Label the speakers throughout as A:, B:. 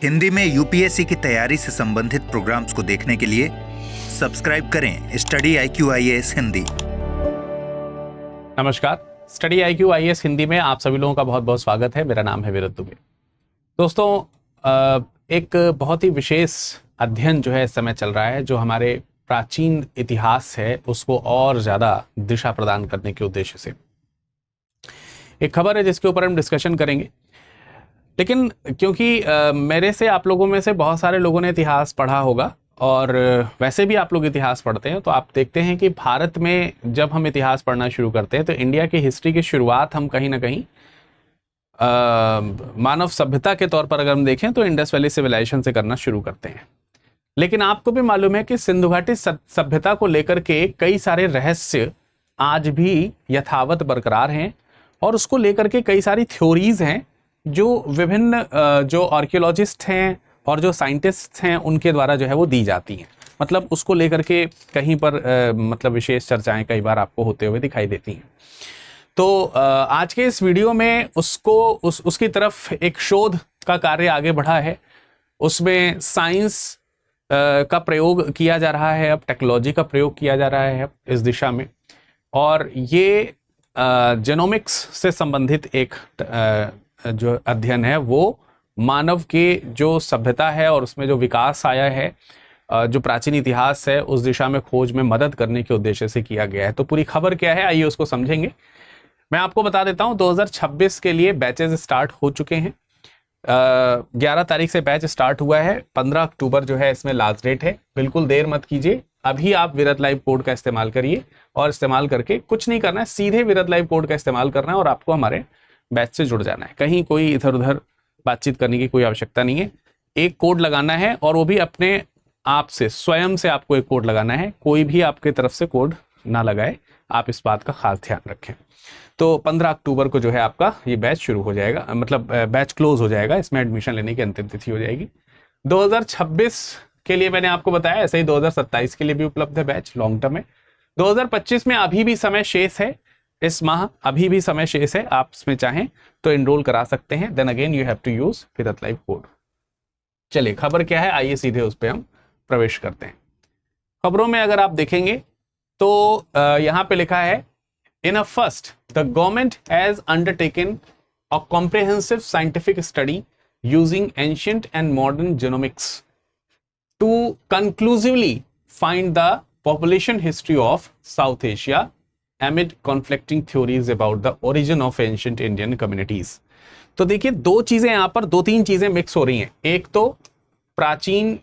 A: हिंदी में यूपीएससी की तैयारी से संबंधित प्रोग्राम्स को देखने के लिए सब्सक्राइब करें स्टडी IQ IAS हिंदी।
B: नमस्कार, स्टडी IQ IAS हिंदी में आप सभी लोगों का बहुत बहुत स्वागत है। मेरा नाम है विरत दुबे। दोस्तों, एक बहुत ही विशेष अध्ययन जो है इस समय चल रहा है, जो हमारे प्राचीन इतिहास है उसको और ज़्यादा दिशा प्रदान करने के उद्देश्य से एक खबर है जिसके ऊपर हम डिस्कशन करेंगे। लेकिन क्योंकि मेरे से आप लोगों में से बहुत सारे लोगों ने इतिहास पढ़ा होगा और वैसे भी आप लोग इतिहास पढ़ते हैं, तो आप देखते हैं कि भारत में जब हम इतिहास पढ़ना शुरू करते हैं तो इंडिया की हिस्ट्री की शुरुआत हम कहीं ना कहीं मानव सभ्यता के तौर पर अगर हम देखें तो इंडस वैली सिविलाइजेशन से करना शुरू करते हैं। लेकिन आपको भी मालूम है कि सिंधु घाटी सभ्यता को लेकर के कई सारे रहस्य आज भी यथावत बरकरार हैं और उसको लेकर के कई सारी थ्योरीज हैं जो विभिन्न जो आर्कियोलॉजिस्ट हैं और जो साइंटिस्ट हैं उनके द्वारा जो है वो दी जाती हैं। मतलब उसको लेकर के कहीं पर मतलब विशेष चर्चाएं कई बार आपको होते हुए दिखाई देती हैं। तो आज के इस वीडियो में उसकी तरफ एक शोध का कार्य आगे बढ़ा है। उसमें साइंस का प्रयोग किया जा रहा है, अब टेक्नोलॉजी का प्रयोग किया जा रहा है इस दिशा में, और ये जेनोमिक्स से संबंधित एक जो अध्ययन है वो मानव के जो सभ्यता है और उसमें जो विकास आया है, जो प्राचीन इतिहास है, उस दिशा में खोज में मदद करने के उद्देश्य से किया गया है। तो पूरी खबर क्या है, आइए उसको समझेंगे। मैं आपको बता देता हूं 2026 के लिए बैचेस स्टार्ट हो चुके हैं। 11 तारीख से बैच स्टार्ट हुआ है। 15 अक्टूबर जो है इसमें लास्ट डेट है। बिल्कुल देर मत कीजिए, अभी आप विरत लाइव कोड का इस्तेमाल करिए और इस्तेमाल करके कुछ नहीं करना है, सीधे विरत लाइव कोड का इस्तेमाल करना है और आपको हमारे बैच से जुड़ जाना है। कहीं कोई इधर उधर बातचीत करने की कोई आवश्यकता नहीं है। एक कोड लगाना है और वो भी अपने आप से, स्वयं से आपको एक कोड लगाना है। कोई भी आपके तरफ से कोड ना लगाए, आप इस बात का खास ध्यान रखें। तो 15 अक्टूबर को जो है आपका ये बैच शुरू हो जाएगा, मतलब बैच क्लोज हो जाएगा। इसमें एडमिशन लेने की अंतिम तिथि हो जाएगी। 2026 के लिए मैंने आपको बताया, ऐसे ही 2027 के लिए भी उपलब्ध है बैच, लॉन्ग टर्म है। 2025 में अभी भी समय शेष है, इस माह अभी भी समय शेष है। आप इसमें चाहें तो एनरोल करा सकते हैं। Then again you have to use Virat live code. चलिए, खबर क्या है, आइए सीधे उस पर हम प्रवेश करते हैं। खबरों में अगर आप देखेंगे तो यहां पे लिखा है, in a first the government has undertaken a comprehensive scientific study using ancient and modern genomics to conclusively find the population history of South Asia amid conflicting theories about the origin of ancient Indian communities। तो देखिए, दो चीजें यहां पर, दो तीन चीजें mix हो रही हैं। एक तो प्राचीन,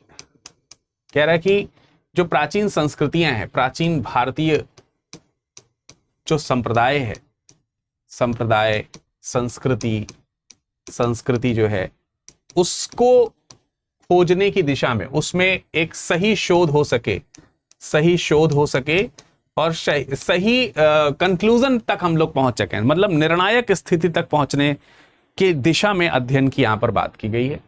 B: कह रहा है कि जो प्राचीन संस्कृतियां हैं, प्राचीन भारतीय जो संप्रदाय है, संप्रदाय संस्कृति जो है, उसको खोजने की दिशा में, उसमें एक सही शोध हो सके और सही कंक्लूजन तक हम लोग पहुंच सकें, मतलब निर्णायक स्थिति तक पहुंचने की दिशा में अध्ययन की यहां पर बात की गई है।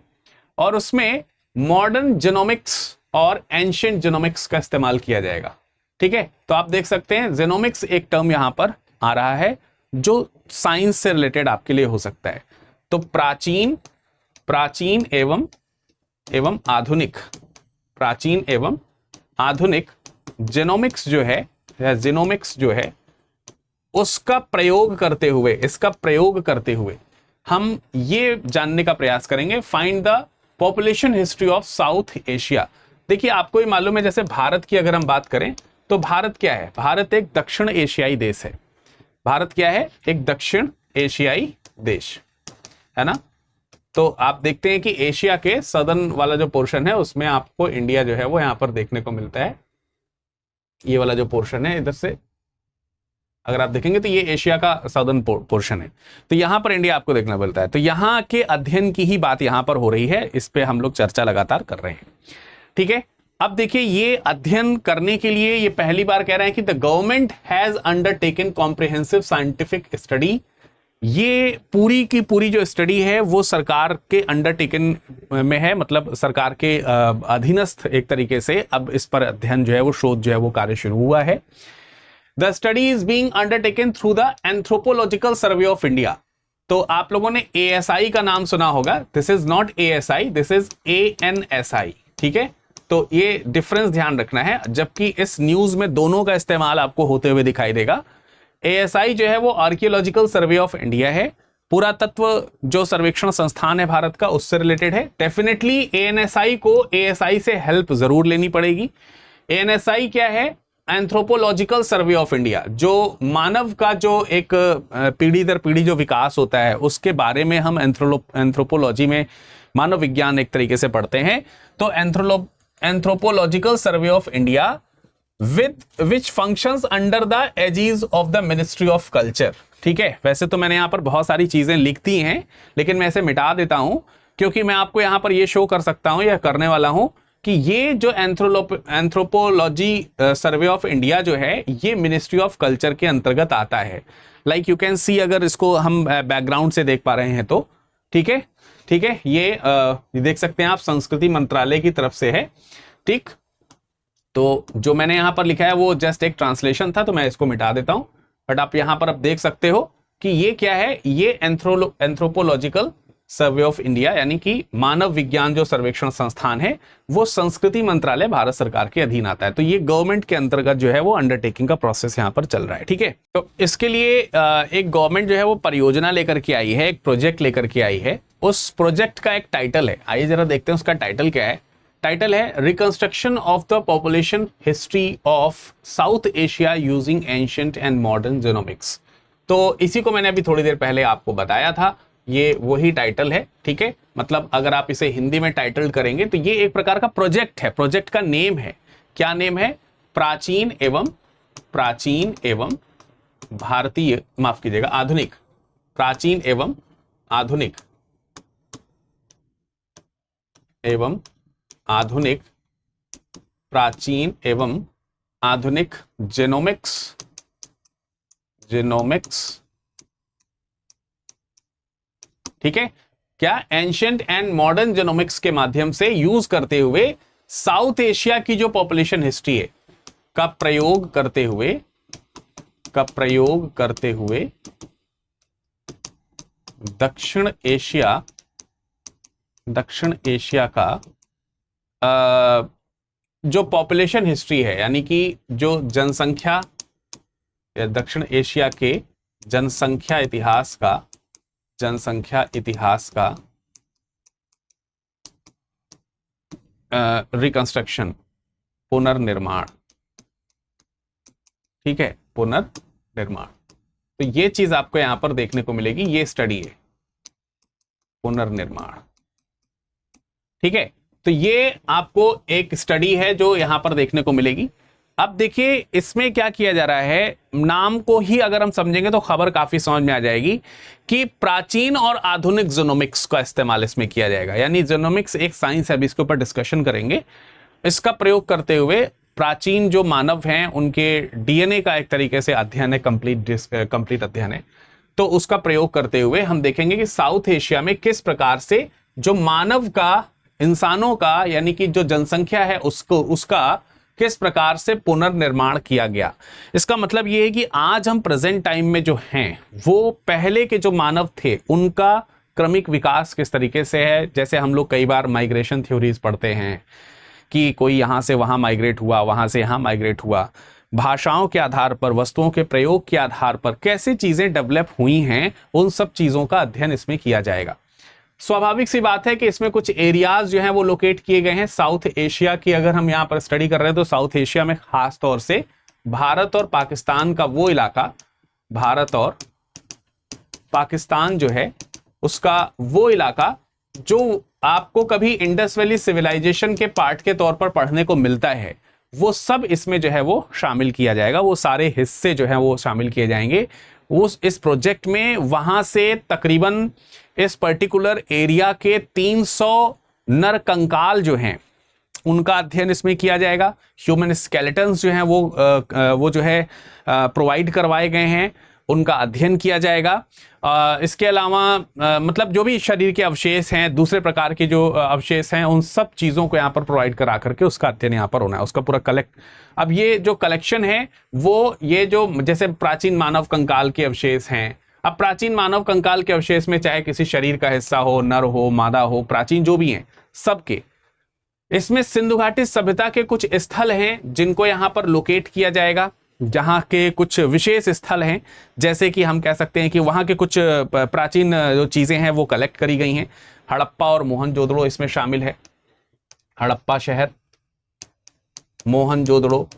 B: और उसमें मॉडर्न जीनोमिक्स और एंशिएंट जीनोमिक्स का इस्तेमाल किया जाएगा। ठीक है, तो आप देख सकते हैं जीनोमिक्स एक टर्म यहां पर आ रहा है जो साइंस से रिलेटेड आपके लिए हो सकता है। तो प्राचीन एवं आधुनिक, प्राचीन एवं आधुनिक जीनोमिक्स जो है, या जीनोमिक्स जो है, उसका प्रयोग करते हुए, इसका प्रयोग करते हुए हम ये जानने का प्रयास करेंगे, find the population history of South Asia. देखिए, आपको ही मालूम है, जैसे भारत की अगर हम बात करें तो भारत क्या है, भारत एक दक्षिण एशियाई देश है। भारत क्या है, एक दक्षिण एशियाई देश है ना। तो आप देखते हैं कि एशिया के सदर्न वाला जो पोर्शन है उसमें आपको इंडिया जो है वो यहां पर देखने को मिलता है। ये वाला जो पोर्शन है इधर से अगर आप देखेंगे तो ये एशिया का सदर्न पोर्शन है, तो यहां पर इंडिया आपको देखना मिलता है। तो यहां के अध्ययन की ही बात यहां पर हो रही है, इस पे हम लोग चर्चा लगातार कर रहे हैं। ठीक है, अब देखिए, ये अध्ययन करने के लिए ये पहली बार कह रहे हैं कि the government has undertaken comprehensive scientific study. ये पूरी की पूरी जो स्टडी है वो सरकार के अंडरटेकन में है, मतलब सरकार के अधीनस्थ एक तरीके से अब इस पर अध्ययन जो है वो, शोध जो है वो कार्य शुरू हुआ है। The study is being undertaken through the anthropological survey of India. तो आप लोगों ने ASI का नाम सुना होगा, this is not ASI, this is ANSI, ठीक है। तो ये डिफरेंस ध्यान रखना है, जबकि इस न्यूज में दोनों का इस्तेमाल आपको होते हुए दिखाई देगा। ASI जो है वो आर्कियोलॉजिकल सर्वे ऑफ इंडिया है, पुरातत्व जो सर्वेक्षण संस्थान है भारत का, उससे रिलेटेड है। डेफिनेटली ANSI को ASI से हेल्प जरूर लेनी पड़ेगी। ANSI क्या है? एंथ्रोपोलॉजिकल सर्वे ऑफ इंडिया, जो मानव का जो एक पीढ़ी दर पीढ़ी जो विकास होता है उसके बारे में हम एंथ्रोपोलॉजी में मानव विज्ञान एक तरीके से पढ़ते हैं। तो anthropological survey of India with which functions under the aegis of the ministry of culture, ठीक है। वैसे तो मैंने यहां पर बहुत सारी चीजें लिख दी हैं, लेकिन मैं इसे मिटा देता हूं क्योंकि मैं आपको यहां पर यह शो कर सकता हूं या करने वाला हूं कि ये जो एंथ्रोपोलॉजी सर्वे ऑफ इंडिया जो है ये मिनिस्ट्री ऑफ कल्चर के अंतर्गत आता है। लाइक यू कैन सी, अगर इसको हम बैकग्राउंड से देख पा रहे हैं तो ठीक है, ठीक है। ये देख सकते हैं आप, संस्कृति मंत्रालय की तरफ से है, ठीक। तो जो मैंने यहां पर लिखा है वो जस्ट एक ट्रांसलेशन था, तो मैं इसको मिटा देता हूं। बट आप यहां पर अब देख सकते हो कि ये क्या है, ये एंथ्रोपोलॉजिकल सर्वे ऑफ इंडिया यानी कि मानव विज्ञान जो सर्वेक्षण संस्थान है वो संस्कृति मंत्रालय भारत सरकार के अधीन आता है। तो ये गवर्नमेंट के अंतर्गत जो है वो अंडरटेकिंग का प्रोसेस यहाँ पर चल रहा है, ठीक है। तो इसके लिए एक गवर्नमेंट जो है वो परियोजना लेकर के आई है, एक प्रोजेक्ट लेकर के आई है। उस प्रोजेक्ट का एक टाइटल है, आइए जरा देखते हैं उसका टाइटल क्या है। टाइटल है reconstruction of the population history of South Asia using ancient and modern genomics. तो इसी को मैंने अभी थोड़ी देर पहले आपको बताया था, ये वही टाइटल है, ठीक है। मतलब अगर आप इसे हिंदी में टाइटल करेंगे तो ये एक प्रकार का प्रोजेक्ट है। प्रोजेक्ट का नेम है, क्या नेम है? प्राचीन एवं भारतीय, माफ कीजिएगा, आधुनिक, प्राचीन एवं आधुनिक प्राचीन एवं आधुनिक जीनोमिक्स ठीक है। क्या? एंशिएंट एंड मॉडर्न जीनोमिक्स के माध्यम से यूज करते हुए साउथ एशिया की जो पॉपुलेशन हिस्ट्री है का प्रयोग करते हुए दक्षिण एशिया का जो पॉपुलेशन हिस्ट्री है, यानी कि जो जनसंख्या, दक्षिण एशिया के जनसंख्या इतिहास का रिकंस्ट्रक्शन, पुनर्निर्माण, ठीक है, पुनर्निर्माण। तो ये चीज आपको यहां पर देखने को मिलेगी, ये स्टडी है पुनर्निर्माण, ठीक है। तो ये आपको एक स्टडी है जो यहां पर देखने को मिलेगी। अब देखिए इसमें क्या किया जा रहा है, नाम को ही अगर हम समझेंगे तो खबर काफी समझ में आ जाएगी कि प्राचीन और आधुनिक जीनोमिक्स का इस्तेमाल इसमें किया जाएगा। यानी जीनोमिक्स एक साइंस है, अभी इसके ऊपर डिस्कशन करेंगे। इसका प्रयोग करते हुए प्राचीन जो मानव हैं उनके डीएनए का एक तरीके से अध्ययन है, कंप्लीट अध्ययन है। तो उसका प्रयोग करते हुए हम देखेंगे कि साउथ एशिया में किस प्रकार से जो मानव का, इंसानों का, यानी कि जो जनसंख्या है उसका किस प्रकार से पुनर्निर्माण किया गया। इसका मतलब यह है कि आज हम प्रेजेंट टाइम में जो हैं वो पहले के जो मानव थे उनका क्रमिक विकास किस तरीके से है। जैसे हम लोग कई बार माइग्रेशन थ्योरीज पढ़ते हैं कि कोई यहां से वहां माइग्रेट हुआ, वहां से यहां माइग्रेट हुआ। भाषाओं के आधार पर, वस्तुओं के प्रयोग के आधार पर कैसे चीजें डेवलप हुई हैं, उन सब चीजों का अध्ययन इसमें किया जाएगा। स्वाभाविक सी बात है कि इसमें कुछ एरियाज जो हैं वो लोकेट किए गए हैं साउथ एशिया की। अगर हम यहाँ पर स्टडी कर रहे हैं तो साउथ एशिया में खास तौर से भारत और पाकिस्तान का वो इलाका, भारत और पाकिस्तान जो है उसका वो इलाका जो आपको कभी इंडस वैली सिविलाइजेशन के पार्ट के तौर पर पढ़ने को मिलता है, वो सब इसमें जो है वो शामिल किया जाएगा। वो सारे हिस्से जो है वो शामिल किए जाएंगे उस इस प्रोजेक्ट में। वहां से तकरीबन इस पर्टिकुलर एरिया के 300 नर कंकाल जो हैं उनका अध्ययन इसमें किया जाएगा। ह्यूमन स्केलेटन्स जो हैं वो जो है प्रोवाइड करवाए गए हैं, उनका अध्ययन किया जाएगा। इसके अलावा मतलब जो भी शरीर के अवशेष हैं, दूसरे प्रकार के जो अवशेष हैं, उन सब चीज़ों को यहाँ पर प्रोवाइड करा करके उसका अध्ययन यहाँ पर होना है, उसका पूरा कलेक्ट। अब ये जो कलेक्शन है वो ये जो जैसे प्राचीन मानव कंकाल के अवशेष हैं, अब प्राचीन मानव कंकाल के अवशेष में चाहे किसी शरीर का हिस्सा हो, नर हो, मादा हो, प्राचीन जो भी हैं सबके, इसमें सिंधु घाटी सभ्यता के कुछ स्थल हैं जिनको यहां पर लोकेट किया जाएगा, जहां के कुछ विशेष स्थल हैं, जैसे कि हम कह सकते हैं कि वहां के कुछ प्राचीन जो चीजें हैं वो कलेक्ट करी गई हैं। हड़प्पा और मोहनजोदड़ो इसमें शामिल है। हड़प्पा शहर, मोहनजोदड़ो,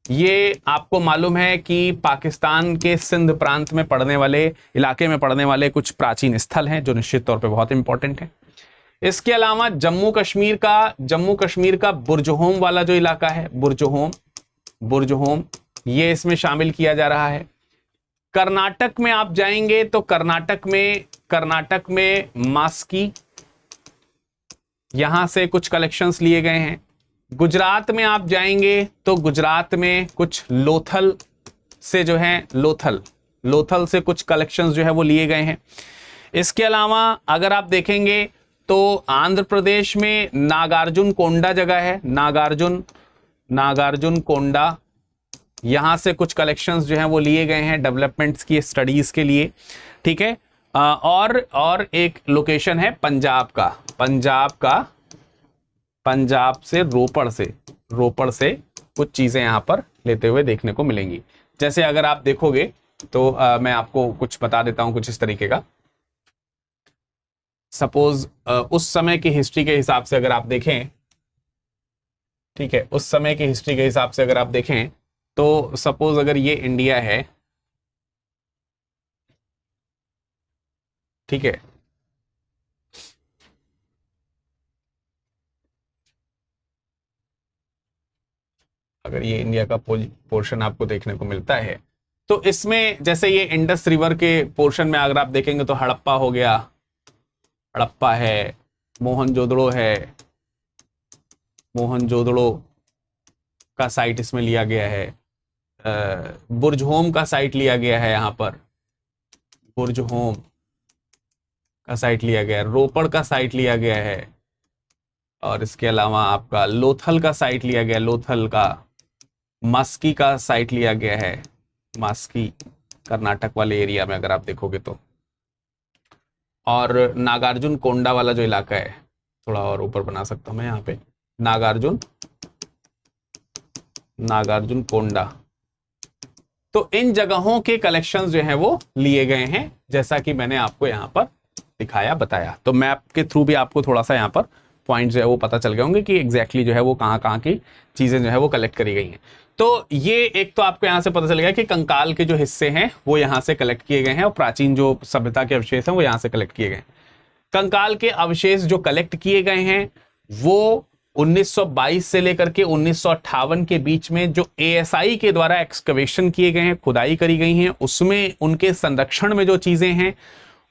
B: ये आपको मालूम है कि पाकिस्तान के सिंध प्रांत में पड़ने वाले इलाके में पड़ने वाले कुछ प्राचीन स्थल हैं जो निश्चित तौर पे बहुत इंपॉर्टेंट है। इसके अलावा जम्मू कश्मीर का बुर्जहोम वाला जो इलाका है, बुर्जहोम ये इसमें शामिल किया जा रहा है। कर्नाटक में आप जाएंगे तो कर्नाटक में मास्की, यहां से कुछ कलेक्शंस लिए गए हैं। गुजरात में आप जाएंगे तो गुजरात में कुछ लोथल से जो है लोथल से कुछ कलेक्शंस जो है वो लिए गए हैं। इसके अलावा अगर आप देखेंगे तो आंध्र प्रदेश में नागार्जुन कोंडा जगह है, नागार्जुन कोंडा, यहां से कुछ कलेक्शंस जो हैं वो लिए गए हैं डेवलपमेंट्स की स्टडीज के लिए, ठीक है। और एक लोकेशन है पंजाब से रोपड़ से कुछ चीजें यहां पर लेते हुए देखने को मिलेंगी। जैसे अगर आप देखोगे तो मैं आपको कुछ बता देता हूं कुछ इस तरीके का। सपोज उस समय की हिस्ट्री के हिसाब से अगर आप देखें, ठीक है, उस समय की हिस्ट्री के हिसाब से अगर आप देखें तो सपोज अगर ये इंडिया है, ठीक है, अगर ये इंडिया का पोर्शन आपको देखने को मिलता है तो इसमें जैसे ये इंडस रिवर के पोर्शन में अगर आप देखेंगे तो हड़प्पा हो गया, हड़प्पा है, मोहनजोदड़ो है, मोहनजोदड़ो का साइट इसमें लिया गया है, बुर्जहोम का साइट लिया गया है, यहाँ पर बुर्जहोम का साइट लिया गया है, रोपड़ का साइट लिया गया है, और इसके अलावा आपका लोथल का साइट लिया गया, लोथल का, मास्की का साइट लिया गया है, मास्की कर्नाटक वाले एरिया में अगर आप देखोगे तो, और नागार्जुन कोंडा वाला जो इलाका है, थोड़ा और ऊपर बना सकता हूं मैं यहाँ पे, नागार्जुन कोंडा, तो इन जगहों के कलेक्शंस जो हैं वो लिए गए हैं, जैसा कि मैंने आपको यहाँ पर दिखाया बताया। तो मैप के थ्रू भी आपको थोड़ा सा यहाँ पर पॉइंट जो है वो पता चल गए होंगे कि एग्जैक्टली जो है वो कहाँ की चीजें जो है वो कलेक्ट करी गई हैं। तो ये एक तो आपको यहाँ से पता चल गया कि कंकाल के जो हिस्से हैं वो यहाँ से कलेक्ट किए गए हैं और प्राचीन जो सभ्यता के अवशेष हैं वो यहाँ से कलेक्ट किए गए हैं। कंकाल के अवशेष जो कलेक्ट किए गए हैं वो 1922 से लेकर के 1958 के बीच में जो ASI के द्वारा एक्सकवेशन किए गए हैं, खुदाई करी गई हैं, उसमें उनके संरक्षण में जो चीजें हैं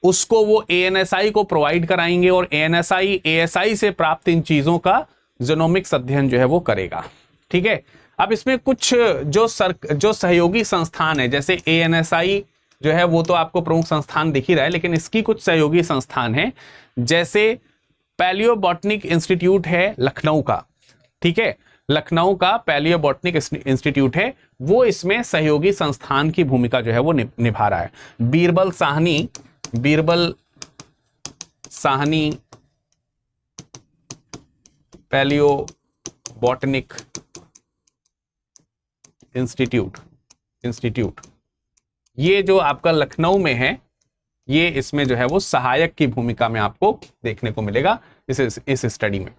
B: उसको वो ANSI को प्रोवाइड कराएंगे और ANSI ASI से प्राप्त इन चीजों का जीनोमिक्स अध्ययन जो है वो करेगा, ठीक है। अब इसमें कुछ जो सहयोगी संस्थान है, जैसे ANSI जो है वो तो आपको प्रमुख संस्थान दिख ही रहा है, लेकिन इसकी कुछ सहयोगी संस्थान है, जैसे पैलियोबॉटनिक इंस्टीट्यूट है लखनऊ का, ठीक है, लखनऊ का पैलियोबॉटनिक इंस्टीट्यूट है, वो इसमें सहयोगी संस्थान की भूमिका जो है वो निभा रहा है। बीरबल साहनी पैलियोबॉटनिक इंस्टीट्यूट ये जो आपका लखनऊ में है, ये इसमें जो है वो सहायक की भूमिका में आपको देखने को मिलेगा इस स्टडी में,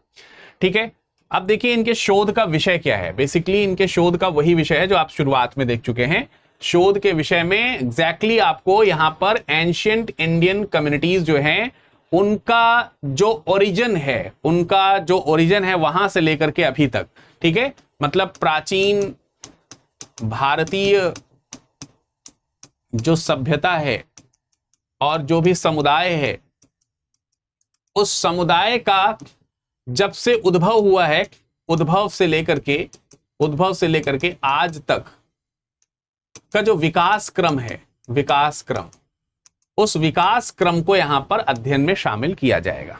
B: ठीक है। अब देखिए इनके शोध का विषय क्या है। बेसिकली इनके शोध का वही विषय है जो आप शुरुआत में देख चुके हैं। शोध के विषय में एग्जैक्टली आपको यहां पर एंशिएंट इंडियन कम्युनिटीज जो हैं उनका जो ओरिजिन है वहां से लेकर के अभी तक, ठीक है, मतलब प्राचीन भारतीय जो सभ्यता है और जो भी समुदाय है, उस समुदाय का जब से उद्भव हुआ है, उद्भव से लेकर के आज तक का जो विकास क्रम है, उस विकास क्रम को यहां पर अध्ययन में शामिल किया जाएगा।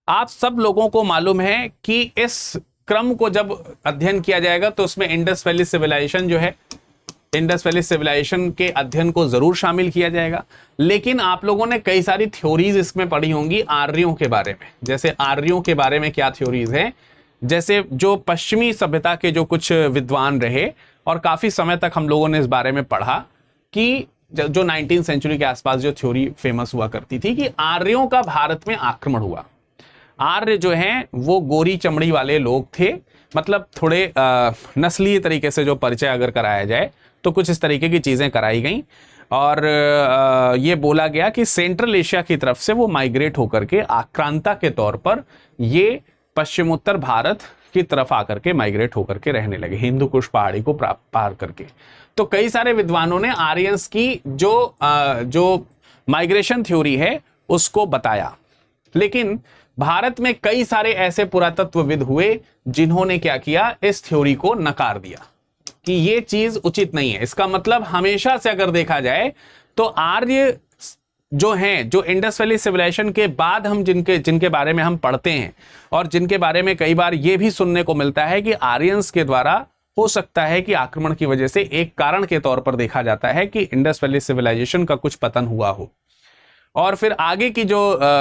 B: आप सब लोगों को मालूम है कि इस क्रम को जब अध्ययन किया जाएगा तो उसमें इंडस वैली सिविलाइजेशन जो है इंडस वैली सिविलाइजेशन के अध्ययन को जरूर शामिल किया जाएगा। लेकिन आप लोगों ने कई सारी थ्योरीज इसमें पढ़ी होंगी आर्यों के बारे में। जैसे आर्यों के बारे में क्या थ्योरीज हैं, जैसे जो पश्चिमी सभ्यता के जो कुछ विद्वान रहे, और काफी समय तक हम लोगों ने इस बारे में पढ़ा कि जो 19th सेंचुरी के आसपास जो थ्योरी फेमस हुआ करती थी कि आर्यों का भारत में आक्रमण हुआ। आर्य जो हैं वो गोरी चमड़ी वाले लोग थे, मतलब थोड़े नस्लीय तरीके से जो परिचय अगर कराया जाए तो कुछ इस तरीके की चीजें कराई गई, और ये बोला गया कि सेंट्रल एशिया की तरफ से वो माइग्रेट होकर के आक्रांता के तौर पर ये पश्चिमोत्तर भारत की तरफ आकर के माइग्रेट होकर के रहने लगे, हिंदू कुश पहाड़ी को पार करके। तो कई सारे विद्वानों ने आर्यंस की जो माइग्रेशन थ्योरी है उसको बताया। लेकिन भारत में कई सारे ऐसे पुरातत्वविद हुए जिन्होंने क्या किया, इस थ्योरी को नकार दिया कि ये चीज उचित नहीं है। इसका मतलब हमेशा से अगर देखा जाए तो आर्य जो हैं, जो इंडस वैली सिविलाइजेशन के बाद हम जिनके बारे में हम पढ़ते हैं और जिनके बारे में कई बार ये भी सुनने को मिलता है कि आर्यंस के द्वारा हो सकता है कि आक्रमण की वजह से एक कारण के तौर पर देखा जाता है कि इंडस वैली सिविलाइजेशन का कुछ पतन हुआ हो, और फिर आगे की जो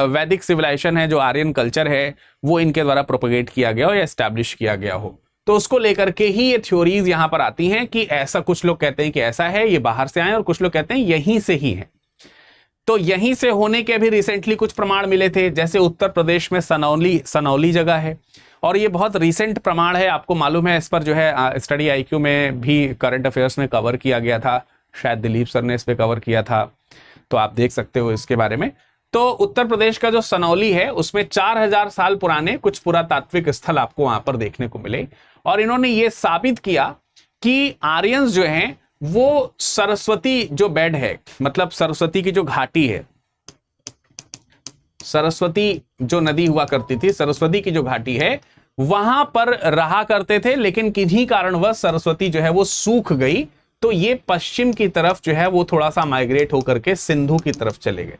B: वैदिक सिविलाइजेशन है, जो आर्यन कल्चर है, वो इनके द्वारा प्रोपेगेट किया गया हो या एस्टैब्लिश किया गया हो। तो उसको लेकर के ही ये थ्योरीज यहां पर आती हैं कि ऐसा, कुछ लोग कहते हैं कि ऐसा है, ये बाहर से आए, और कुछ लोग कहते हैं यहीं से ही है। तो यहीं से होने के भी रिसेंटली कुछ प्रमाण मिले थे, जैसे उत्तर प्रदेश में सनौली जगह है, और ये बहुत रिसेंट प्रमाण है। आपको मालूम है, इस पर जो है स्टडी आईक्यू में भी करंट अफेयर्स में कवर किया गया था, शायद दिलीप सर ने इस पे कवर किया था, तो आप देख सकते हो इसके बारे में। तो उत्तर प्रदेश का जो सनौली है उसमें 4000 साल पुराने कुछ पुरातात्विक स्थल आपको वहां पर देखने को मिले, और इन्होंने ये साबित किया कि आर्यंस जो हैं वो सरस्वती जो बेड है, मतलब सरस्वती की जो घाटी है, सरस्वती जो नदी हुआ करती थी, सरस्वती की जो घाटी है वहां पर रहा करते थे। लेकिन किन्हीं कारणवश सरस्वती जो है वो सूख गई, तो ये पश्चिम की तरफ जो है वो थोड़ा सा माइग्रेट होकर के सिंधु की तरफ चले गए।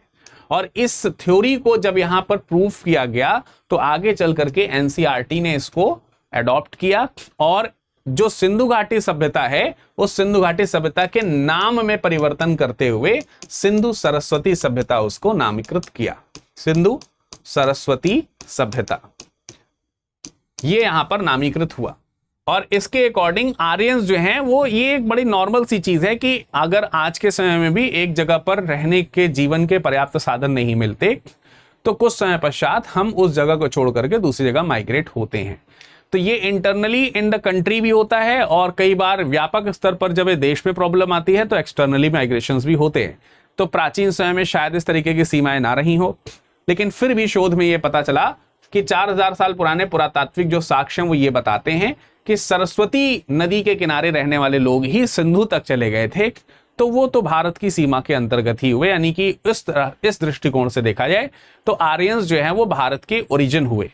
B: और इस थ्योरी को जब यहां पर प्रूफ किया गया तो आगे चल करके एनसीईआरटी ने इसको अडॉप्ट किया, और जो सिंधु घाटी सभ्यता है उस सिंधु घाटी सभ्यता के नाम में परिवर्तन करते हुए सिंधु सरस्वती सभ्यता उसको नामीकृत किया। सिंधु सरस्वती सभ्यता ये यहां पर नामीकृत हुआ। और इसके अकॉर्डिंग आर्यंस जो हैं वो, ये एक बड़ी नॉर्मल सी चीज है कि अगर आज के समय में भी एक जगह पर रहने के जीवन के पर्याप्त साधन नहीं मिलते तो कुछ समय पश्चात हम उस जगह को छोड़ करके दूसरी जगह माइग्रेट होते हैं। तो ये इंटरनली इन द कंट्री भी होता है, और कई बार व्यापक स्तर पर जब देश में प्रॉब्लम आती है तो एक्सटर्नली माइग्रेशंस भी होते हैं। तो प्राचीन समय में शायद इस तरीके की सीमाएं ना रही हो, लेकिन फिर भी शोध में ये पता चला कि 4000 साल पुराने पुरातात्विक जो साक्ष्य वो ये बताते हैं कि सरस्वती नदी के किनारे रहने वाले लोग ही सिंधु तक चले गए थे, तो वो तो भारत की सीमा के अंतर्गत ही हुए। यानी कि इस दृष्टिकोण से देखा जाए तो आर्यंस जो है वो भारत के ओरिजिन हुए।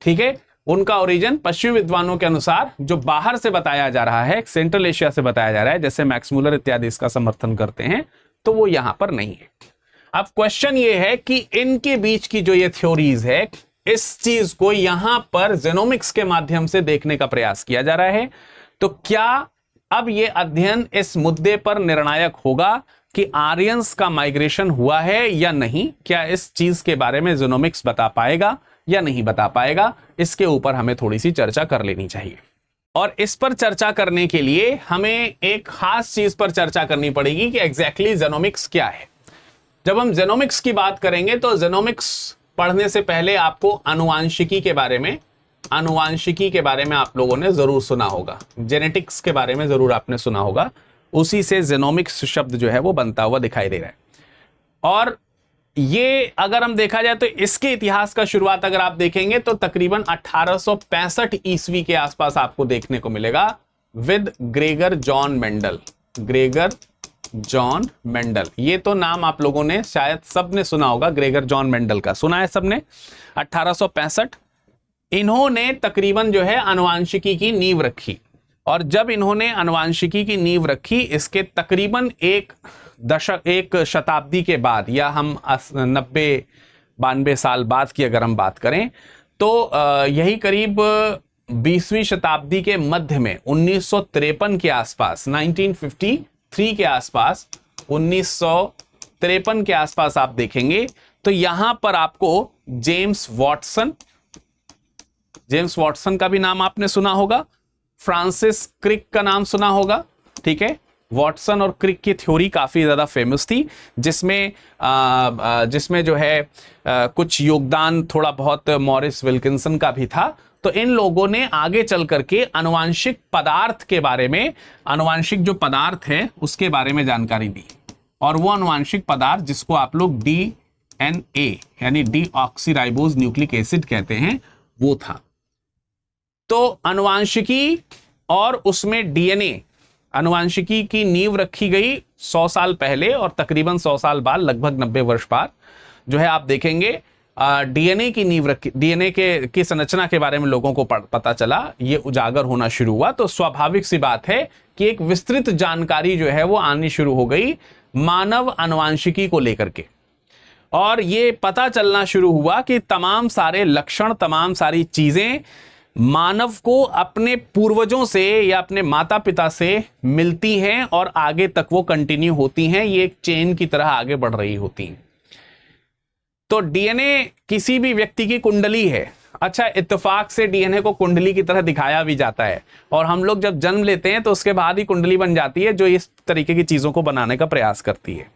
B: ठीक है, उनका ओरिजिन पश्चिमी विद्वानों के अनुसार जो बाहर से बताया जा रहा है, सेंट्रल एशिया से बताया जा रहा है, जैसे मैक्स मुलर इत्यादि इसका समर्थन करते हैं, तो वो यहां पर नहीं है। अब क्वेश्चन ये है कि इनके बीच की जो ये थ्योरीज है, इस चीज को यहां पर जेनोमिक्स के माध्यम से देखने का प्रयास किया जा रहा है। तो क्या अब ये अध्ययन इस मुद्दे पर निर्णायक होगा कि आर्यंस का माइग्रेशन हुआ है या नहीं? क्या इस चीज के बारे में जेनोमिक्स बता पाएगा या नहीं बता पाएगा? इसके ऊपर हमें थोड़ी सी चर्चा कर लेनी चाहिए। और इस पर चर्चा करने के लिए हमें एक खास चीज पर चर्चा करनी पड़ेगी कि एग्जैक्टली जेनोमिक्स क्या है। जब हम जेनोमिक्स की बात करेंगे तो जेनोमिक्स पढ़ने से पहले आपको आनुवांशिकी के बारे में आप लोगों ने जरूर सुना होगा, जेनेटिक्स के बारे में जरूर आपने सुना होगा। उसी से जेनोमिक्स शब्द जो है वो बनता हुआ दिखाई दे रहा है। और ये अगर हम देखा जाए तो इसके इतिहास का शुरुआत अगर आप देखेंगे तो तकरीबन 1865 ईस्वी के आसपास आपको देखने को मिलेगा with Gregor John Mendel. Gregor John Mendel, ये तो नाम आप लोगों ने शायद सबने सुना होगा, ग्रेगर जॉन मेंडल का सुना है सबने। 1865 इन्होंने तकरीबन जो है आनुवांशिकी की नींव रखी। और जब इन्होंने आनुवांशिकी की नींव रखी, इसके तकरीबन एक शताब्दी के बाद, या हम 90-92 साल बाद की अगर हम बात करें तो यही करीब 20वीं शताब्दी के मध्य में 1953 के आसपास, 1953 1953 के आसपास, 1953 के आसपास आप देखेंगे तो यहां पर आपको जेम्स वाटसन का भी नाम आपने सुना होगा, फ्रांसिस क्रिक का नाम सुना होगा, ठीक है। वाटसन और क्रिक की थ्योरी काफी ज्यादा फेमस थी, जिसमें जो है कुछ योगदान थोड़ा बहुत मॉरिस विल्किंसन का भी था। तो इन लोगों ने आगे चल करके आनुवांशिक पदार्थ के बारे में, आनुवांशिक जो पदार्थ है उसके बारे में जानकारी दी, और वो आनुवांशिक पदार्थ जिसको आप लोग DNA यानी डीऑक्सीराइबोज न्यूक्लिक एसिड कहते हैं, वो था। तो आनुवांशिकी और उसमें DNA, आनुवांशिकी की नींव रखी गई 100 साल पहले, और तकरीबन 100 साल बाद, लगभग 90 वर्ष बाद जो है आप देखेंगे DNA की नींव रखी, DNA की संरचना के बारे में लोगों को पता चला, ये उजागर होना शुरू हुआ। तो स्वाभाविक सी बात है कि एक विस्तृत जानकारी जो है वो आनी शुरू हो गई मानव आनुवांशिकी को लेकर के, और ये पता चलना शुरू हुआ कि तमाम सारे लक्षण, तमाम सारी चीजें मानव को अपने पूर्वजों से या अपने माता पिता से मिलती हैं और आगे तक वो कंटिन्यू होती हैं, ये एक चेन की तरह आगे बढ़ रही होती हैं। तो DNA किसी भी व्यक्ति की कुंडली है। अच्छा, इत्तेफाक से DNA को कुंडली की तरह दिखाया भी जाता है, और हम लोग जब जन्म लेते हैं तो उसके बाद ही कुंडली बन जाती है, जो इस तरीके की चीजों को बनाने का प्रयास करती है।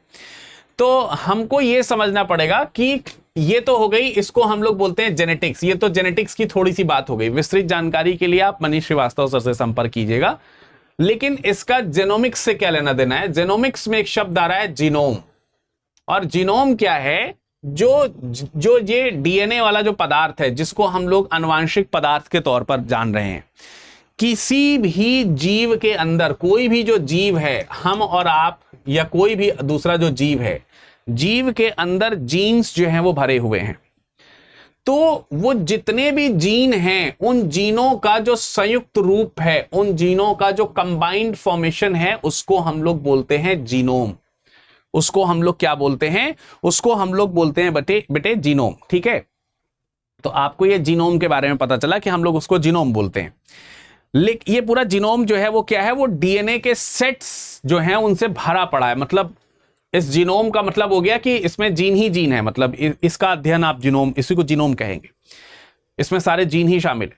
B: तो हमको ये समझना पड़ेगा कि ये तो हो गई, इसको हम लोग बोलते हैं जेनेटिक्स। ये तो जेनेटिक्स की थोड़ी सी बात हो गई। विस्तृत जानकारी के लिए आप मनीष श्रीवास्तव सर से संपर्क कीजिएगा। लेकिन इसका जेनोमिक्स से क्या लेना देना है? जेनोमिक्स में एक शब्द आ रहा है जीनोम, और जीनोम क्या है? जो ये DNA वाला जो पदार्थ है, जिसको हम लोग आनुवांशिक पदार्थ के तौर पर जान रहे हैं, किसी भी जीव के अंदर, कोई भी जो जीव है, हम और आप या कोई भी दूसरा जो जीव है, जीव के अंदर जीन्स जो हैं वो भरे हुए हैं। तो वो जितने भी जीन हैं, उन जीनों का जो संयुक्त रूप है, उन जीनों का जो कंबाइंड फॉर्मेशन है, उसको हम लोग बोलते हैं जीनोम। उसको हम लोग क्या बोलते हैं? उसको हम लोग बोलते हैं बेटे जीनोम, ठीक है। तो आपको ये जीनोम के बारे में पता चला कि हम लोग उसको जीनोम बोलते हैं। लेकिन ये पूरा जीनोम जो है वो क्या है? वो DNA के सेट्स जो हैं उनसे भरा पड़ा है। मतलब इस जीनोम का मतलब हो गया कि इसमें जीन ही जीन है, मतलब इसका अध्ययन आप जीनोम, इसी को जीनोम कहेंगे। इसमें सारे जीन ही शामिल है।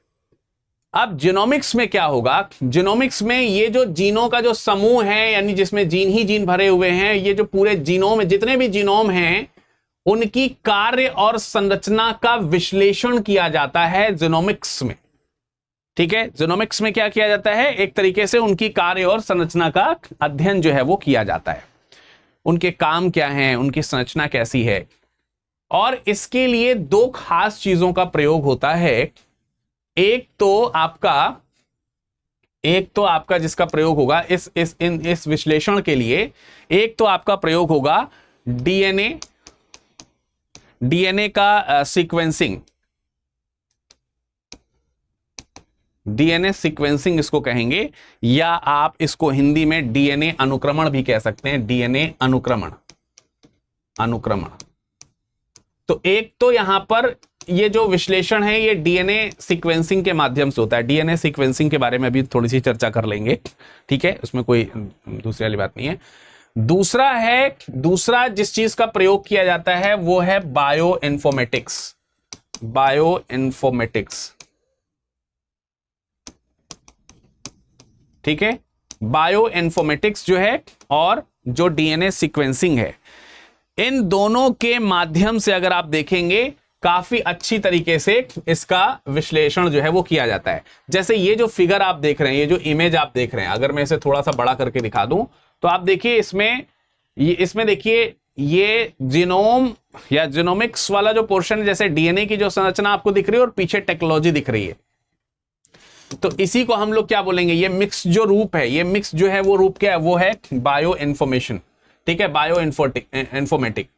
B: अब जीनोमिक्स में क्या होगा? जीनोमिक्स में ये जो जीनों का जो समूह है, यानी जिसमें जीन ही जीन भरे हुए हैं, ये जो पूरे जीनोम, जितने भी जीनोम हैं, उनकी कार्य और संरचना का विश्लेषण किया जाता है जीनोमिक्स में, ठीक है। जीनोमिक्स में क्या किया जाता है? एक तरीके से उनकी कार्य और संरचना का अध्ययन जो है वो किया जाता है। उनके काम क्या हैं, उनकी संरचना कैसी है, और इसके लिए दो खास चीजों का प्रयोग होता है। एक तो आपका जिसका प्रयोग होगा इस विश्लेषण के लिए, एक तो आपका प्रयोग होगा डीएनए का सीक्वेंसिंग, डीएनए सीक्वेंसिंग इसको कहेंगे, या आप इसको हिंदी में डीएनए अनुक्रमण भी कह सकते हैं। डीएनए अनुक्रमण। तो एक तो यहां पर ये जो विश्लेषण है ये डीएनए सीक्वेंसिंग के माध्यम से होता है। डीएनए सीक्वेंसिंग के बारे में भी थोड़ी सी चर्चा कर लेंगे, ठीक है, उसमें कोई दूसरी वाली बात नहीं है। दूसरा जिस चीज का प्रयोग किया जाता है वो है बायो इन्फॉर्मेटिक्स। ठीक है, बायो इन्फॉर्मेटिक्स जो है और जो डीएनए सीक्वेंसिंग है, इन दोनों के माध्यम से अगर आप देखेंगे काफी अच्छी तरीके से इसका विश्लेषण जो है वो किया जाता है। जैसे ये जो फिगर आप देख रहे हैं, ये जो इमेज आप देख रहे हैं, अगर मैं इसे थोड़ा सा बड़ा करके दिखा दूं तो आप देखिए इसमें देखिए ये जीनोम या जीनोमिक्स वाला जो पोर्शन, जैसे डीएनए की जो संरचना आपको दिख रही है और पीछे टेक्नोलॉजी दिख रही है, तो इसी को हम लोग क्या बोलेंगे? ये मिक्स जो रूप है, ये मिक्स जो है वो रूप क्या है? वो है बायो इन्फॉर्मेशन, ठीक है, बायो इन्फॉर्मेटिक।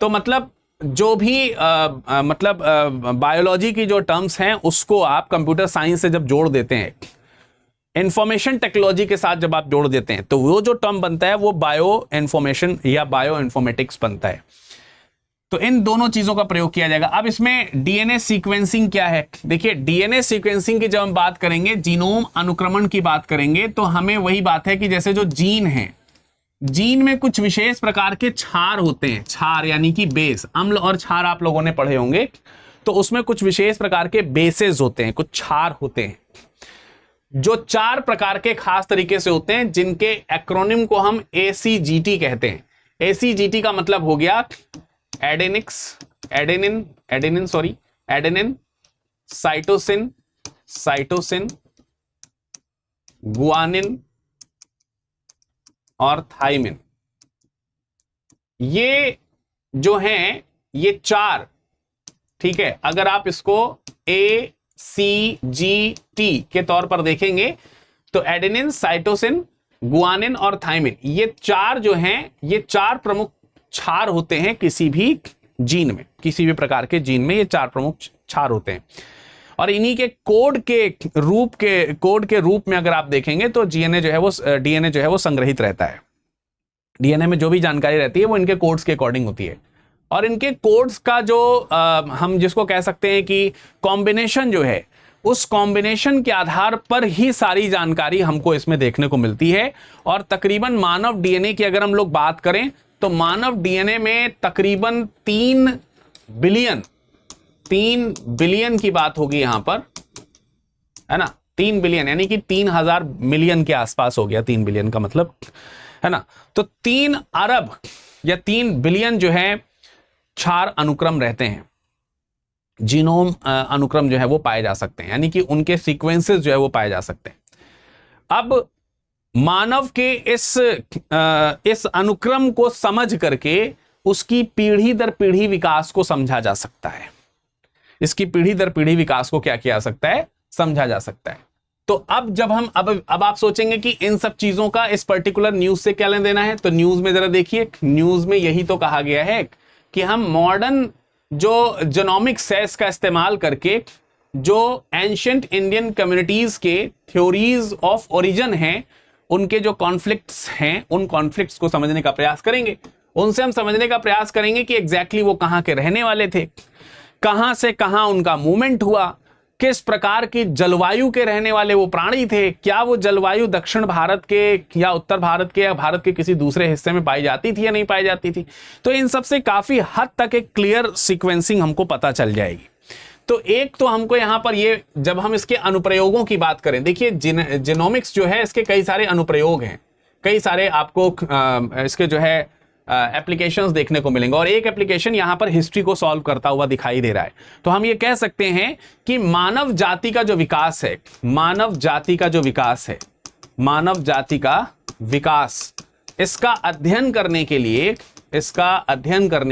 B: तो मतलब जो भी बायोलॉजी की जो टर्म्स हैं उसको आप कंप्यूटर साइंस से जब जोड़ देते हैं, इंफॉर्मेशन टेक्नोलॉजी के साथ जब आप जोड़ देते हैं, तो वो जो टर्म बनता है वो बायो इन्फॉर्मेशन या बायो इन्फॉर्मेटिक्स बनता है। तो इन दोनों चीजों का प्रयोग किया जाएगा। अब इसमें डीएनए सीक्वेंसिंग क्या है? देखिए, डीएनए सीक्वेंसिंग की जब हम बात करेंगे, जीनोम अनुक्रमण की बात करेंगे, तो हमें वही बात है कि जैसे जो जीन है, जीन में कुछ विशेष प्रकार के क्षार होते हैं, क्षार यानी कि बेस, अम्ल और क्षार आप लोगों ने पढ़े होंगे, तो उसमें कुछ विशेष प्रकार के बेसेस होते हैं, कुछ क्षार होते हैं जो 4 प्रकार के खास तरीके से होते हैं, जिनके एक्रोनिम को हम ACGT कहते हैं। ACGT का मतलब हो गया एडेनिन, साइटोसिन, गुआनिन और थाइमिन। ये जो हैं ये 4, ठीक है, अगर आप इसको ACGT के तौर पर देखेंगे तो एडेनिन, साइटोसिन, गुआनिन और थाइमिन, ये 4 जो हैं ये 4 प्रमुख क्षार होते हैं किसी भी जीन में, किसी भी प्रकार के जीन में ये 4 प्रमुख क्षार होते हैं। और इन्हीं के कोड के रूप में अगर आप देखेंगे तो डीएनए जो है वो संग्रहित रहता है। डीएनए में जो भी जानकारी रहती है वो इनके कोड्स के अकॉर्डिंग होती है, और इनके कोड्स का जो हम जिसको कह सकते हैं कि कॉम्बिनेशन जो है, उस कॉम्बिनेशन के आधार पर ही सारी जानकारी हमको इसमें देखने को मिलती है। और तकरीबन मानव डीएनए की अगर हम लोग बात करें तो मानव डीएनए में तकरीबन 3 बिलियन की बात होगी यहां पर, है ना, 3 बिलियन यानी कि 3000 मिलियन के आसपास हो गया, 3 बिलियन का मतलब, है ना। तो 3 अरब या 3 बिलियन जो है क्षार अनुक्रम रहते हैं, जीनोम अनुक्रम जो है वो पाए जा सकते हैं, यानी कि उनके सीक्वेंसेस जो है वो पाए जा सकते हैं। अब मानव के इस अनुक्रम को समझ करके उसकी पीढ़ी दर पीढ़ी विकास को समझा जा सकता है। इसकी पीढ़ी दर पीढ़ी विकास को क्या किया जा सकता है, समझा जा सकता है। तो अब जब हम अब आप सोचेंगे कि इन सब चीजों का इस पर्टिकुलर न्यूज से क्या लेना देना है, तो न्यूज में जरा देखिए, न्यूज में यही तो कहा गया है कि हम मॉडर्न जो जेनोमिक सेस का इस्तेमाल करके जो एंशिएंट इंडियन कम्युनिटीज के थ्योरीज ऑफ ओरिजिन हैं, उनके जो कॉन्फ्लिक्ट्स हैं, उन कॉन्फ्लिक्ट्स को समझने का प्रयास करेंगे। उनसे हम समझने का प्रयास करेंगे कि एग्जैक्टली वो कहां के रहने वाले थे, कहां से कहां उनका मूवमेंट हुआ, किस प्रकार की जलवायु के रहने वाले वो प्राणी थे, क्या वो जलवायु दक्षिण भारत के या उत्तर भारत के या भारत के किसी दूसरे हिस्से में पाई जाती थी या नहीं पाई जाती थी। तो इन सब से काफी हद तक एक क्लियर सीक्वेंसिंग हमको पता चल जाएगी। तो एक तो हमको यहां पर ये, जब हम इसके अनुप्रयोगों की बात करें, देखिए जीनोमिक्स जो है इसके कई सारे अनुप्रयोग हैं, कई सारे आपको इसके जो है एप्लीकेशंस देखने को मिलेंगे, और एक एप्लीकेशन यहां पर हिस्ट्री को सॉल्व करता हुआ दिखाई दे रहा है। तो हम ये कह सकते हैं कि मानव जाति का जो विकास है, मानव जाति का विकास, इसका अध्ययन करने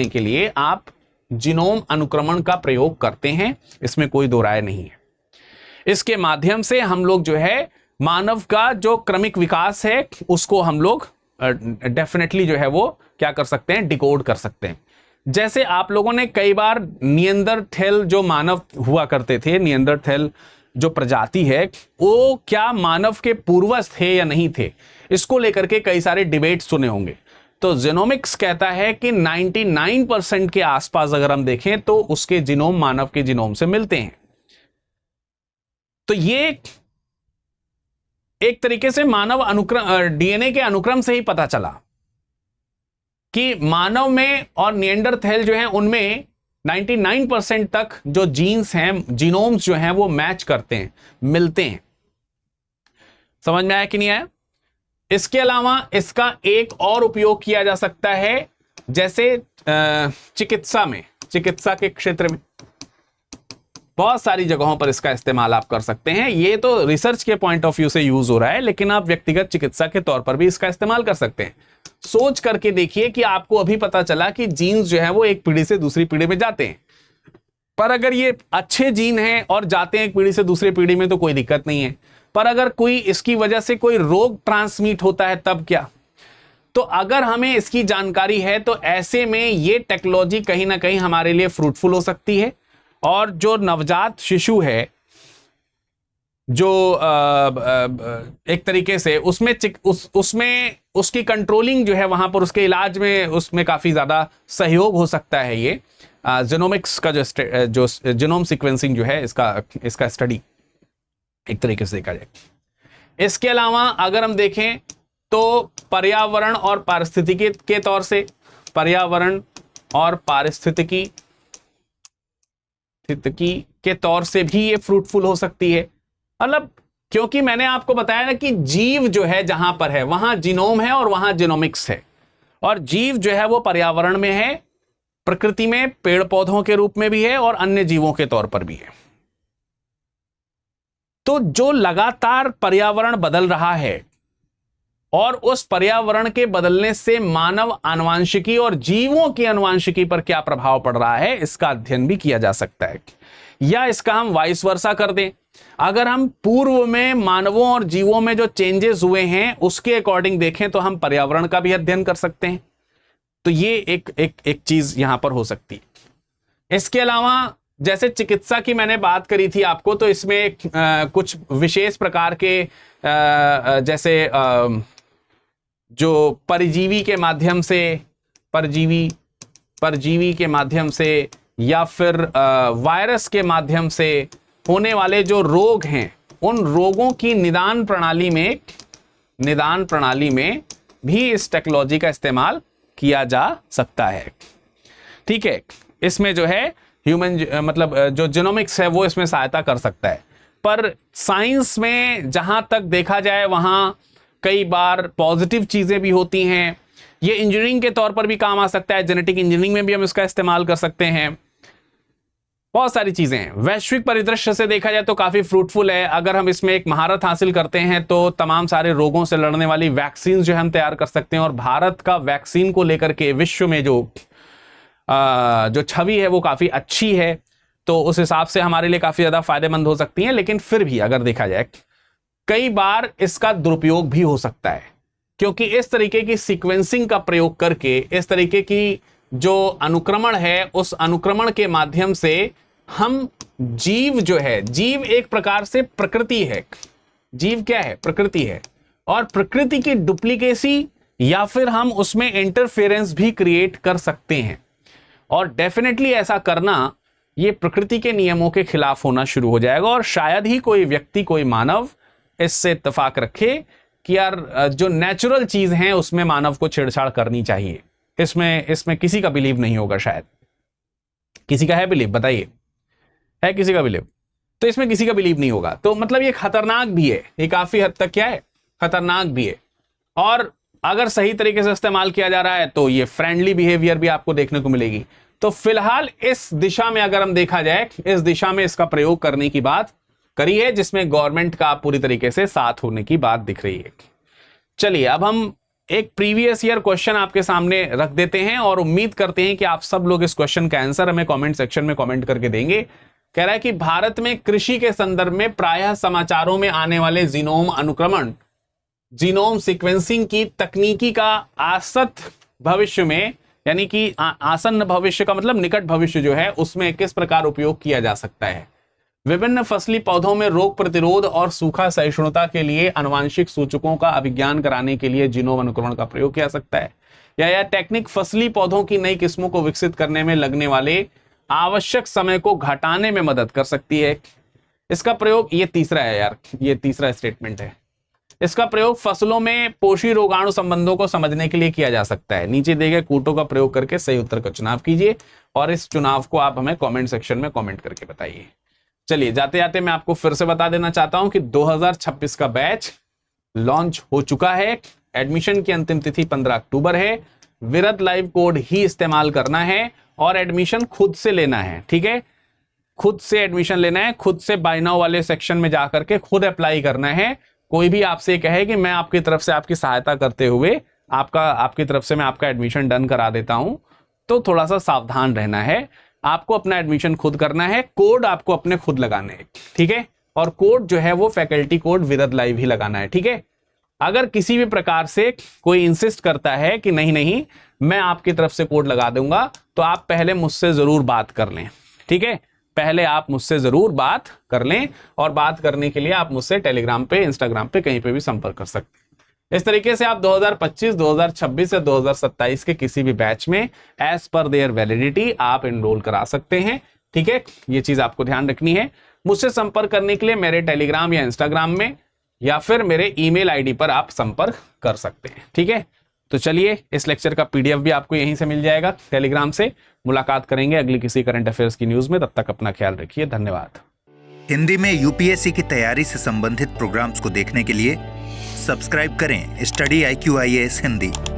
B: के लिए आप जीनोम अनुक्रमण का प्रयोग करते हैं, इसमें कोई दो राय नहीं है। इसके माध्यम से हम लोग जो है मानव का जो क्रमिक विकास है उसको हम लोग डेफिनेटली जो है वो क्या कर सकते हैं, डिकोड कर सकते हैं। जैसे आप लोगों ने कई बार नियंदरथैल जो मानव हुआ करते थे, नियंदरथैल जो प्रजाति है, वो क्या मानव के पूर्वज थे या नहीं थे, इसको लेकर के कई सारे डिबेट सुने होंगे। तो जीनोमिक्स कहता है कि 99% के आसपास अगर हम देखें तो उसके जीनोम मानव के जीनोम से मिलते हैं। तो ये एक तरीके से मानव अनुक्रम, डीएनए के अनुक्रम से ही पता चला कि मानव में और निएंडरथैल जो हैं उनमें 99% तक जो जीन्स हैं, जीनोम्स जो हैं वो मैच करते हैं, मिलते हैं। समझ में आया कि नहीं आया? इसके अलावा इसका एक और उपयोग किया जा सकता है, जैसे चिकित्सा के क्षेत्र में बहुत सारी जगहों पर इसका इस्तेमाल आप कर सकते हैं। ये तो रिसर्च के पॉइंट ऑफ व्यू से यूज हो रहा है, लेकिन आप व्यक्तिगत चिकित्सा के तौर पर भी इसका इस्तेमाल कर सकते हैं। सोच करके देखिए कि आपको अभी पता चला कि जीन्स जो है वो एक पीढ़ी से दूसरी पीढ़ी में जाते हैं, पर अगर ये अच्छे जीन हैं और जाते हैं एक पीढ़ी से दूसरी पीढ़ी में तो कोई दिक्कत नहीं है, पर अगर कोई इसकी वजह से कोई रोग ट्रांसमिट होता है तब क्या? तो अगर हमें इसकी जानकारी है तो ऐसे में ये टेक्नोलॉजी कहीं ना कहीं हमारे लिए फ्रूटफुल हो सकती है, और जो नवजात शिशु है जो एक तरीके से उसमें उसकी कंट्रोलिंग जो है वहां पर उसके इलाज में उसमें काफी ज्यादा सहयोग हो सकता है। ये जीनोमिक्स का जो जीनोम सीक्वेंसिंग जो है इसका स्टडी एक तरीके से देखा जाए। इसके अलावा अगर हम देखें तो पर्यावरण और पारिस्थितिकी के तौर से, पर्यावरण और पारिस्थितिकी के तौर से भी ये फ्रूटफुल हो सकती है। मतलब क्योंकि मैंने आपको बताया ना कि जीव जो है जहां पर है वहां जीनोम है और वहां जीनोमिक्स है, और जीव जो है वो पर्यावरण में है, प्रकृति में पेड़ पौधों के रूप में भी है और अन्य जीवों के तौर पर भी है। तो जो लगातार पर्यावरण बदल रहा है और उस पर्यावरण के बदलने से मानव आनुवंशिकी और जीवों की आनुवंशिकी पर क्या प्रभाव पड़ रहा है, इसका अध्ययन भी किया जा सकता है। या इसका हम वाइस वर्सा कर दें, अगर हम पूर्व में मानवों और जीवों में जो चेंजेस हुए हैं उसके अकॉर्डिंग देखें तो हम पर्यावरण का भी अध्ययन कर सकते हैं। तो ये एक चीज यहां पर हो सकती है। इसके अलावा जैसे चिकित्सा की मैंने बात करी थी आपको, तो इसमें कुछ विशेष प्रकार के जैसे जो परजीवी के माध्यम से, परजीवी के माध्यम से या फिर वायरस के माध्यम से होने वाले जो रोग हैं, उन रोगों की निदान प्रणाली में भी इस टेक्नोलॉजी का इस्तेमाल किया जा सकता है। ठीक है, इसमें जो है ह्यूमन मतलब जो जीनोमिक्स है वो इसमें सहायता कर सकता है। पर साइंस में जहां तक देखा जाए वहां कई बार पॉजिटिव चीजें भी होती हैं। ये इंजीनियरिंग के तौर पर भी काम आ सकता है, जेनेटिक इंजीनियरिंग में भी हम इसका इस्तेमाल कर सकते हैं। बहुत सारी चीजें हैं। वैश्विक परिदृश्य से देखा जाए तो काफी फ्रूटफुल है। अगर हम इसमें एक महारत हासिल करते हैं तो तमाम सारे रोगों से लड़ने वाली वैक्सीन जो हम तैयार कर सकते हैं, और भारत का वैक्सीन को लेकर के विश्व में जो छवि है वो काफी अच्छी है, तो उस हिसाब से हमारे लिए काफी ज्यादा फायदेमंद हो सकती है। लेकिन फिर भी अगर देखा जाए कई बार इसका दुरुपयोग भी हो सकता है, क्योंकि इस तरीके की सीक्वेंसिंग का प्रयोग करके, इस तरीके की जो अनुक्रमण है उस अनुक्रमण के माध्यम से हम जीव जो है, जीव एक प्रकार से प्रकृति है। जीव क्या है? प्रकृति है। और प्रकृति की डुप्लीकेसी या फिर हम उसमें इंटरफेरेंस भी क्रिएट कर सकते हैं, और डेफिनेटली ऐसा करना ये प्रकृति के नियमों के खिलाफ होना शुरू हो जाएगा। और शायद ही कोई व्यक्ति, कोई मानव इससे इत्तेफाक रखे कि यार जो नेचुरल चीज है उसमें मानव को छेड़छाड़ करनी चाहिए। इसमें किसी का बिलीव नहीं होगा। शायद किसी का है बिलीव? बताइए, है किसी का बिलीव? तो इसमें किसी का बिलीव नहीं होगा। तो मतलब ये खतरनाक भी है, ये काफी हद तक क्या है, खतरनाक भी है। और अगर सही तरीके से इस्तेमाल किया जा रहा है तो ये फ्रेंडली बिहेवियर भी आपको देखने को मिलेगी। तो फिलहाल इस दिशा में अगर हम देखा जाए, इस दिशा में इसका प्रयोग करने की बात करी है, जिसमें गवर्नमेंट का पूरी तरीके से साथ होने की बात दिख रही है। चलिए अब हम एक प्रीवियस ईयर क्वेश्चन आपके सामने रख देते हैं और उम्मीद करते हैं कि आप सब लोग इस क्वेश्चन का आंसर हमें कमेंट सेक्शन में कमेंट करके देंगे। कह रहा है कि भारत में कृषि के संदर्भ में प्रायः समाचारों में आने वाले जीनोम अनुक्रमण, जीनोम सीक्वेंसिंग की तकनीकी का आसन्न भविष्य में, यानी कि आसन्न भविष्य का मतलब निकट भविष्य जो है, उसमें किस प्रकार उपयोग किया जा सकता है। विभिन्न फसली पौधों में रोग प्रतिरोध और सूखा सहिष्णुता के लिए आनुवंशिक सूचकों का अभिज्ञान कराने के लिए जीनोम अनुक्रमण का प्रयोग किया सकता है। यह टेक्निक फसली पौधों की नई किस्मों को विकसित करने में लगने वाले आवश्यक समय को घटाने में मदद कर सकती है। इसका प्रयोग, ये तीसरा है यार, ये तीसरा स्टेटमेंट है। इसका प्रयोग फसलों में पोषी रोगाणु संबंधों को समझने के लिए किया जा सकता है। नीचे दिए गए कूटों का प्रयोग करके सही उत्तर का चुनाव कीजिए, और इस चुनाव को आप हमें कमेंट सेक्शन में कमेंट करके बताइए। चलिए जाते जाते मैं आपको फिर से बता देना चाहता हूं कि 2026 का बैच लॉन्च हो चुका है। एडमिशन की अंतिम तिथि 15 अक्टूबर है। विरत लाइव कोड ही इस्तेमाल करना है और एडमिशन खुद से लेना है। ठीक है, खुद से एडमिशन लेना है, खुद से बाय नाउ वाले सेक्शन में जाकर के खुद अप्लाई करना है। कोई भी आपसे कहे कि मैं आपकी तरफ से आपकी सहायता करते हुए आपकी तरफ से मैं आपका एडमिशन डन करा देता हूं, तो थोड़ा सा सावधान रहना है। आपको अपना एडमिशन खुद करना है, कोड आपको अपने खुद लगाने हैं। ठीक है, और कोड जो है वो फैकल्टी कोड विरत लाइव ही लगाना है। ठीक है, अगर किसी भी प्रकार से कोई इंसिस्ट करता है कि नहीं नहीं मैं आपकी तरफ से कोड लगा दूंगा, तो आप पहले मुझसे जरूर बात कर लें। ठीक है, पहले आप मुझसे जरूर बात कर लें, और बात करने के लिए आप मुझसे टेलीग्राम पे, इंस्टाग्राम पे, कहीं पे भी संपर्क कर सकते हैं। इस तरीके से आप 2025, 2026 या 2027 के किसी भी बैच में एज पर देयर वैलिडिटी आप एनरोल करा सकते हैं। ठीक है, ये चीज आपको ध्यान रखनी है। मुझसे संपर्क करने के लिए मेरे टेलीग्राम या इंस्टाग्राम में या फिर मेरे ईमेल आईडी पर आप संपर्क कर सकते हैं। ठीक है, तो चलिए इस लेक्चर का पीडीएफ भी आपको यहीं से मिल जाएगा टेलीग्राम से। मुलाकात करेंगे अगली किसी करंट अफेयर्स की न्यूज में, तब तक अपना ख्याल रखिए। धन्यवाद।
A: हिंदी में यूपीएससी की तैयारी से संबंधित प्रोग्राम्स को देखने के लिए सब्सक्राइब करें स्टडी IQ IAS हिंदी।